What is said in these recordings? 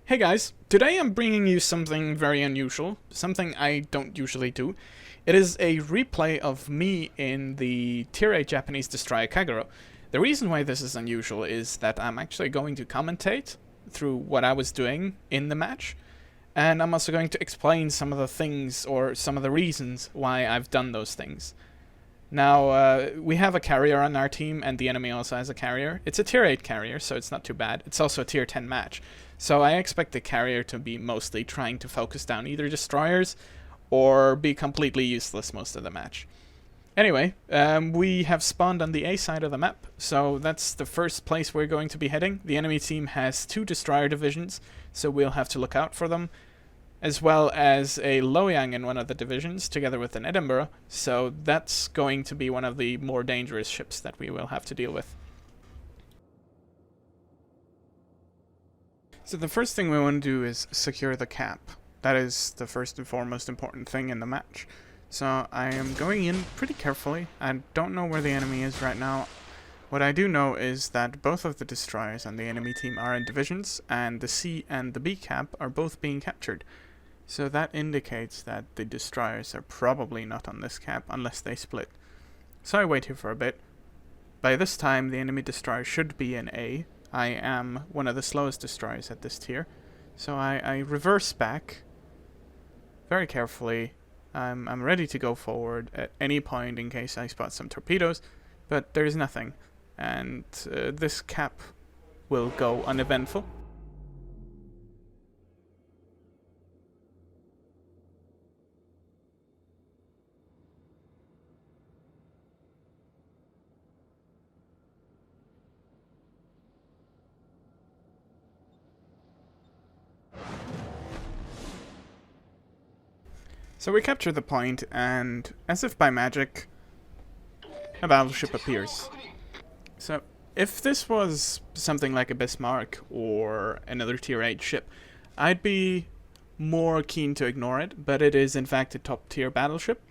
Hey guys, today I'm bringing you something very unusual, something I don't usually do. It is a replay of me in the Tier 8 Japanese destroyer Kagero. The reason why this is unusual is that I'm actually going to commentate through what I was doing in the match, and I'm also going to explain some of the things or some of the reasons why I've done those things. Now, we have a carrier on our team, and the enemy also has a carrier. It's a tier 8 carrier, so it's not too bad. It's also a tier 10 match. So I expect the carrier to be mostly trying to focus down either destroyers or be completely useless most of the match. Anyway, we have spawned on the A side of the map, so that's the first place we're going to be heading. The enemy team has 2 destroyer divisions, so we'll have to look out for them, as well as a Loyang in one of the divisions, together with an Edinburgh, so that's going to be one of the more dangerous ships that we will have to deal with. So the first thing we want to do is secure the cap. That is the first and foremost important thing in the match. So I am going in pretty carefully. I don't know where the enemy is right now. What I do know is that both of the destroyers on the enemy team are in divisions, and the C and the B cap are both being captured. So that indicates that the destroyers are probably not on this cap unless they split. So I wait here for a bit. By this time the enemy destroyer should be in A. I am one of the slowest destroyers at this tier. So I reverse back very carefully. I'm ready to go forward at any point in case I spot some torpedoes, but there's nothing. And this cap will go uneventful. So we capture the point, and as if by magic, a battleship appears. So if this was something like a Bismarck or another tier 8 ship, I'd be more keen to ignore it, but it is in fact a top tier battleship.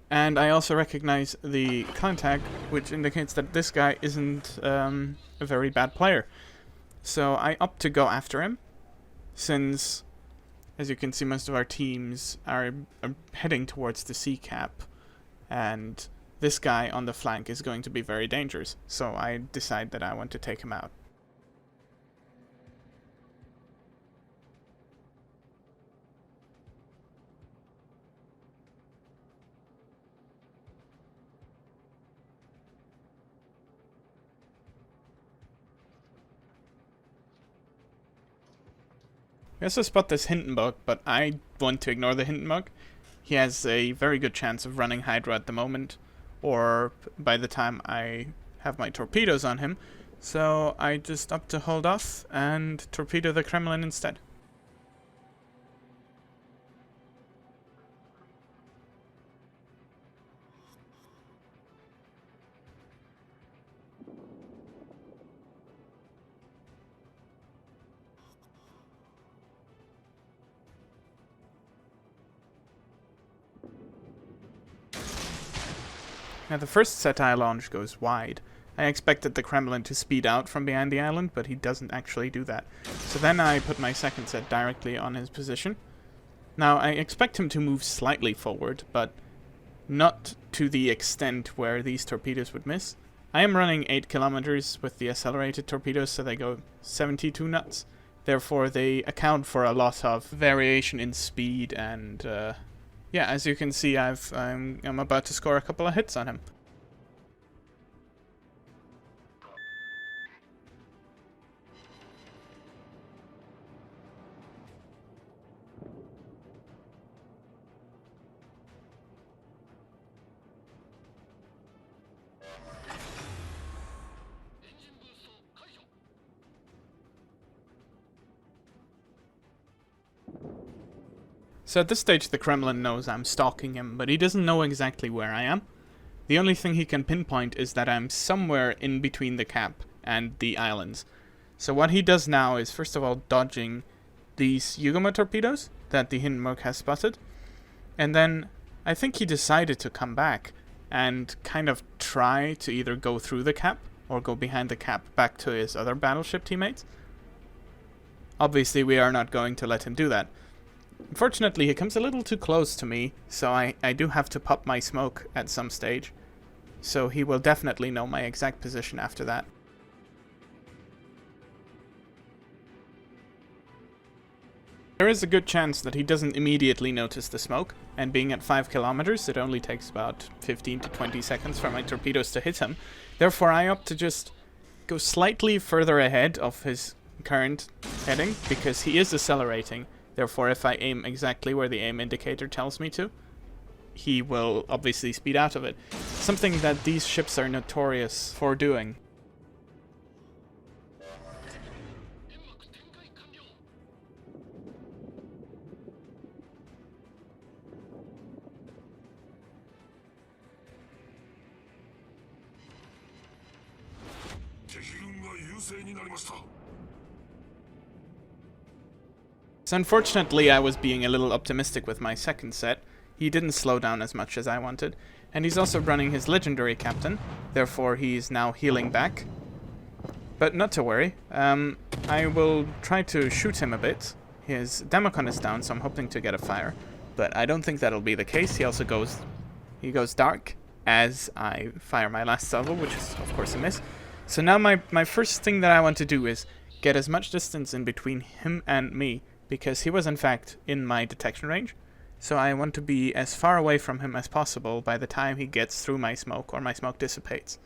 And I also recognize the contact, which indicates that this guy isn't a very bad player. So I opt to go after him, since, as you can see, most of our teams are heading towards the C cap, and this guy on the flank is going to be very dangerous, so I decide that I want to take him out. We also spot this Hindenburg, but I want to ignore the Hindenburg. He has a very good chance of running Hydra at the moment, or by the time I have my torpedoes on him, so I just opt to hold off and torpedo the Kremlin instead. Now the first Setai launch goes wide. I expected the Kremlin to speed out from behind the island, but he doesn't actually do that. So then I put my second set directly on his position. Now I expect him to move slightly forward, but not to the extent where these torpedoes would miss. I am running 8 kilometers with the accelerated torpedoes, so they go 72 knots. Therefore they account for a lot of variation in speed, and yeah, as you can see, I'm about to score a couple of hits on him. So at this stage the Kremlin knows I'm stalking him, but he doesn't know exactly where I am. The only thing he can pinpoint is that I'm somewhere in between the cap and the islands. So what he does now is first of all dodging these Yugama torpedoes that the Hindenburg has spotted, and then I think he decided to come back and kind of try to either go through the cap or go behind the cap back to his other battleship teammates. Obviously, we are not going to let him do that. Unfortunately, he comes a little too close to me, so I do have to pop my smoke at some stage. So he will definitely know my exact position after that. There is a good chance that he doesn't immediately notice the smoke, and being at 5 kilometers, it only takes about 15 to 20 seconds for my torpedoes to hit him. Therefore, I opt to just go slightly further ahead of his current heading, because he is accelerating. Therefore, if I aim exactly where the aim indicator tells me to, he will obviously speed out of it. Something that these ships are notorious for doing. So unfortunately, I was being a little optimistic with my second set. He didn't slow down as much as I wanted, and he's also running his legendary captain, therefore he's now healing back. But not to worry, I will try to shoot him a bit. His Democon is down, so I'm hoping to get a fire, but I don't think that'll be the case. He also goes dark as I fire my last salvo, which is of course a miss. So now my first thing that I want to do is get as much distance in between him and me, because he was in fact in my detection range. So I want to be as far away from him as possible by the time he gets through my smoke or my smoke dissipates.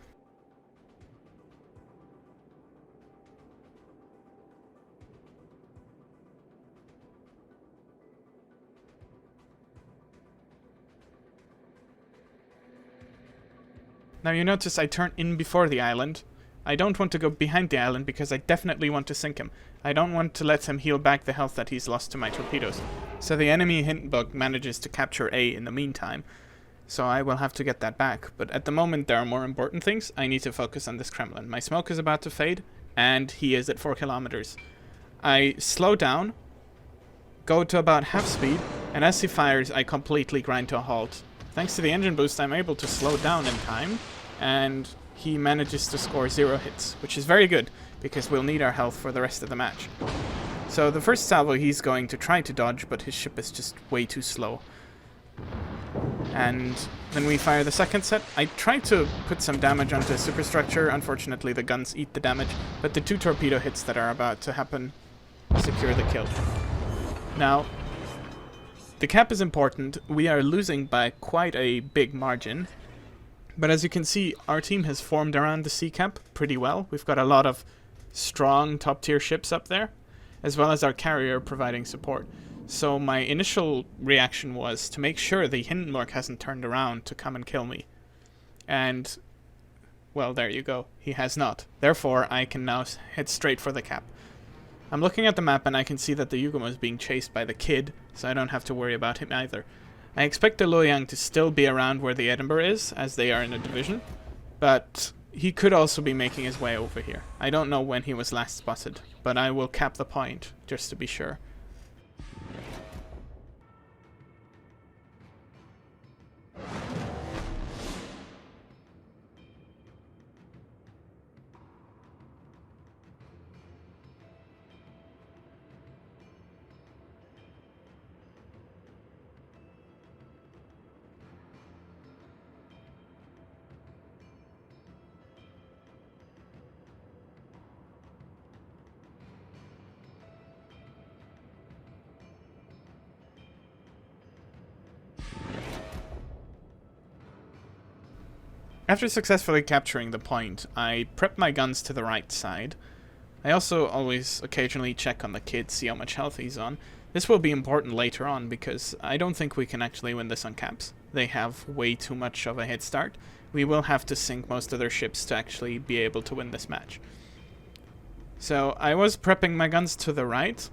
Now you notice I turn in before the island. I don't want to go behind the island because I definitely want to sink him. I don't want to let him heal back the health that he's lost to my torpedoes. So the enemy Hindenburg manages to capture A in the meantime. So I will have to get that back. But at the moment there are more important things. I need to focus on this Kremlin. My smoke is about to fade, and he is at 4 kilometers. I slow down, go to about half speed, and as he fires I completely grind to a halt. Thanks to the engine boost I'm able to slow down in time, and he manages to score 0 hits, which is very good, because we'll need our health for the rest of the match. So the first salvo he's going to try to dodge, but his ship is just way too slow. And then we fire the second set. I try to put some damage onto a superstructure. Unfortunately, the guns eat the damage, but the 2 torpedo hits that are about to happen secure the kill. Now, the cap is important. We are losing by quite a big margin. But as you can see, our team has formed around the sea cap pretty well. We've got a lot of strong top-tier ships up there, as well as our carrier providing support. So my initial reaction was to make sure the Hindenburg hasn't turned around to come and kill me. And, well, there you go. He has not. Therefore, I can now head straight for the cap. I'm looking at the map and I can see that the Yugomo is being chased by the Kid, so I don't have to worry about him either. I expect the Luoyang to still be around where the Edinburgh is, as they are in a division, but he could also be making his way over here. I don't know when he was last spotted, but I will cap the point, just to be sure. After successfully capturing the point, I prep my guns to the right side. I also always occasionally check on the Kid, see how much health he's on. This will be important later on because I don't think we can actually win this on caps. They have way too much of a head start. We will have to sink most of their ships to actually be able to win this match. So I was prepping my guns to the right,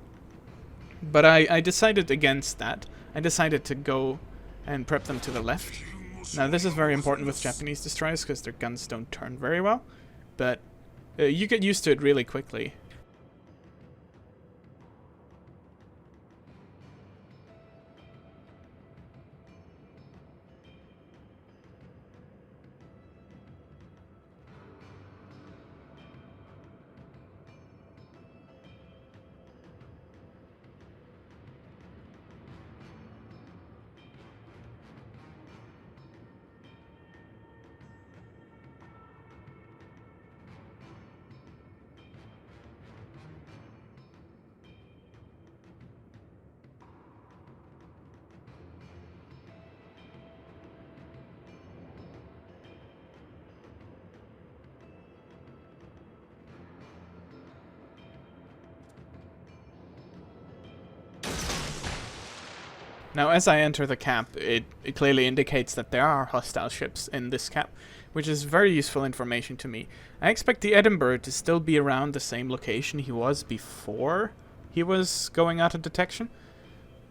but I decided against that. I decided to go and prep them to the left. Now this is very important with Japanese destroyers because their guns don't turn very well, but you get used to it really quickly. Now, as I enter the cap, it clearly indicates that there are hostile ships in this cap, which is very useful information to me. I expect the Edinburgh to still be around the same location he was before he was going out of detection,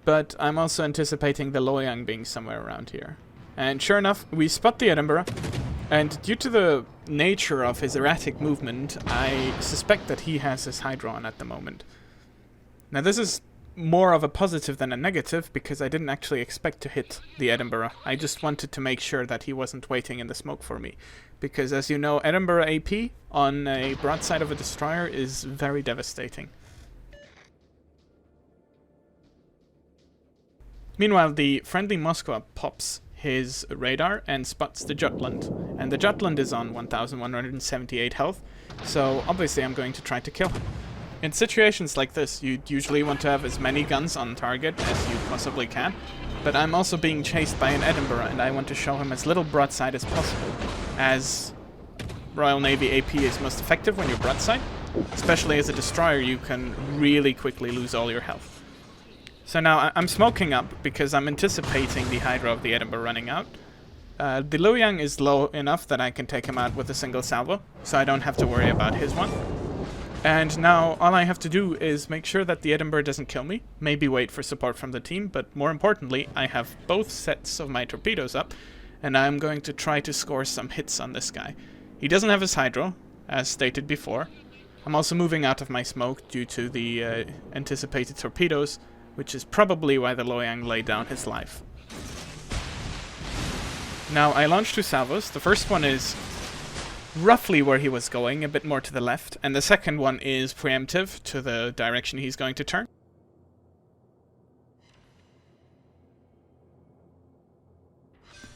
but I'm also anticipating the Loyang being somewhere around here. And sure enough, we spot the Edinburgh, and due to the nature of his erratic movement, I suspect that he has his Hydra on at the moment. Now this is more of a positive than a negative, because I didn't actually expect to hit the Edinburgh. I just wanted to make sure that he wasn't waiting in the smoke for me, because as you know, Edinburgh AP on a broadside of a destroyer is very devastating. Meanwhile, the friendly Moskva pops his radar and spots the Jutland, and the Jutland is on 1178 health, so obviously I'm going to try to kill him. In situations like this, you usually want to have as many guns on target as you possibly can, but I'm also being chased by an Edinburgh, and I want to show him as little broadside as possible, as Royal Navy AP is most effective when you're broadside. Especially as a destroyer, you can really quickly lose all your health. So now I'm smoking up because I'm anticipating the Hydra of the Edinburgh running out. The Luoyang is low enough that I can take him out with a single salvo, so I don't have to worry about his one. And now all I have to do is make sure that the Edinburgh doesn't kill me, maybe wait for support from the team, but more importantly, I have both sets of my torpedoes up, and I'm going to try to score some hits on this guy. He doesn't have his Hydro, as stated before. I'm also moving out of my smoke due to the anticipated torpedoes, which is probably why the Loyang laid down his life. Now, I launched 2 salvos. The first one is roughly where he was going, a bit more to the left, and the second one is preemptive to the direction he's going to turn.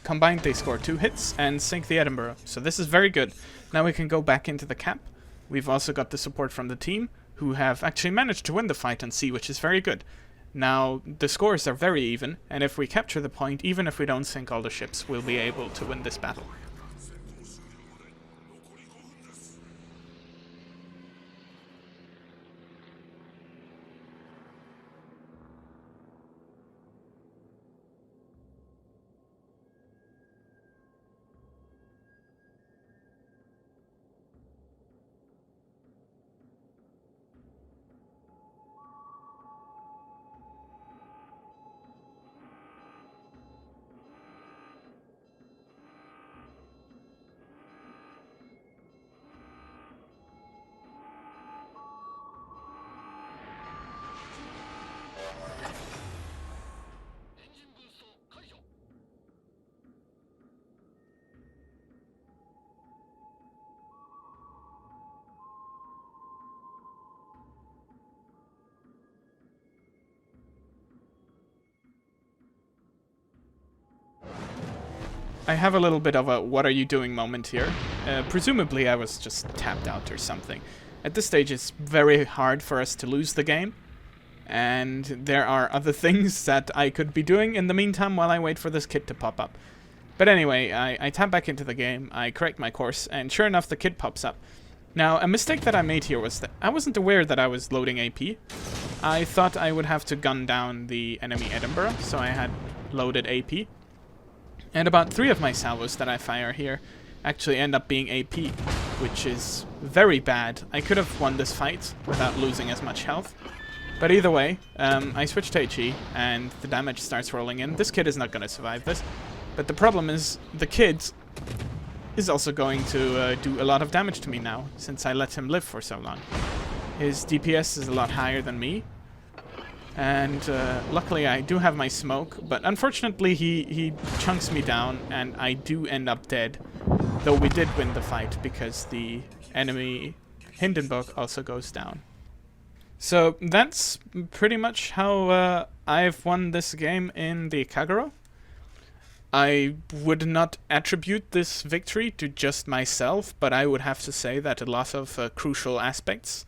Combined, they score 2 hits and sink the Edinburgh, so this is very good. Now we can go back into the cap. We've also got the support from the team, who have actually managed to win the fight on sea, which is very good. Now, the scores are very even, and if we capture the point, even if we don't sink all the ships, we'll be able to win this battle. I have a little bit of a what are you doing moment here. Presumably I was just tapped out or something. At this stage it's very hard for us to lose the game, and there are other things that I could be doing in the meantime while I wait for this kit to pop up. But anyway, I tap back into the game, I correct my course, and sure enough the kit pops up. Now, a mistake that I made here was that I wasn't aware that I was loading AP. I thought I would have to gun down the enemy Edinburgh, so I had loaded AP. And about 3 of my salvos that I fire here actually end up being AP, which is very bad. I could have won this fight without losing as much health. But either way, I switch to HE, and the damage starts rolling in. This kid is not going to survive this. But the problem is, the kid is also going to do a lot of damage to me now, since I let him live for so long. His DPS is a lot higher than me. And luckily I do have my smoke, but unfortunately he chunks me down, and I do end up dead. Though we did win the fight, because the enemy Hindenburg also goes down. So that's pretty much how I've won this game in the Kagero. I would not attribute this victory to just myself, but I would have to say that a lot of crucial aspects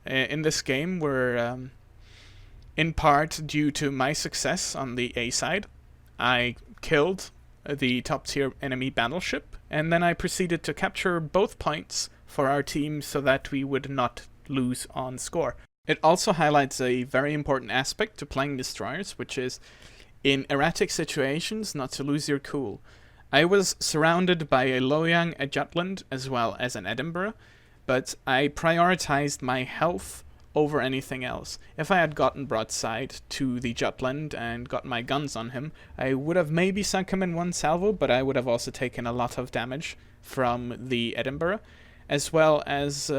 in this game were in part due to my success on the A side. I killed the top tier enemy battleship, and then I proceeded to capture both points for our team so that we would not lose on score. It also highlights a very important aspect to playing destroyers, which is in erratic situations not to lose your cool. I was surrounded by a Loyang, a Jutland, as well as an Edinburgh, but I prioritized my health over anything else. If I had gotten broadside to the Jutland and got my guns on him, I would have maybe sunk him in one salvo, but I would have also taken a lot of damage from the Edinburgh, as well as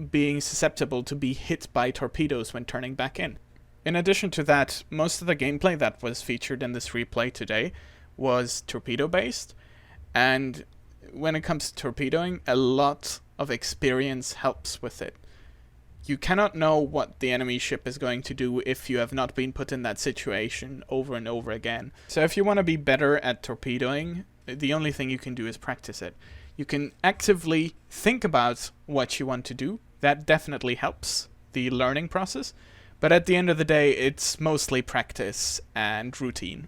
being susceptible to be hit by torpedoes when turning back in. In addition to that, most of the gameplay that was featured in this replay today was torpedo-based, and when it comes to torpedoing, a lot of experience helps with it. You cannot know what the enemy ship is going to do if you have not been put in that situation over and over again. So if you want to be better at torpedoing, the only thing you can do is practice it. You can actively think about what you want to do. That definitely helps the learning process. But at the end of the day, it's mostly practice and routine.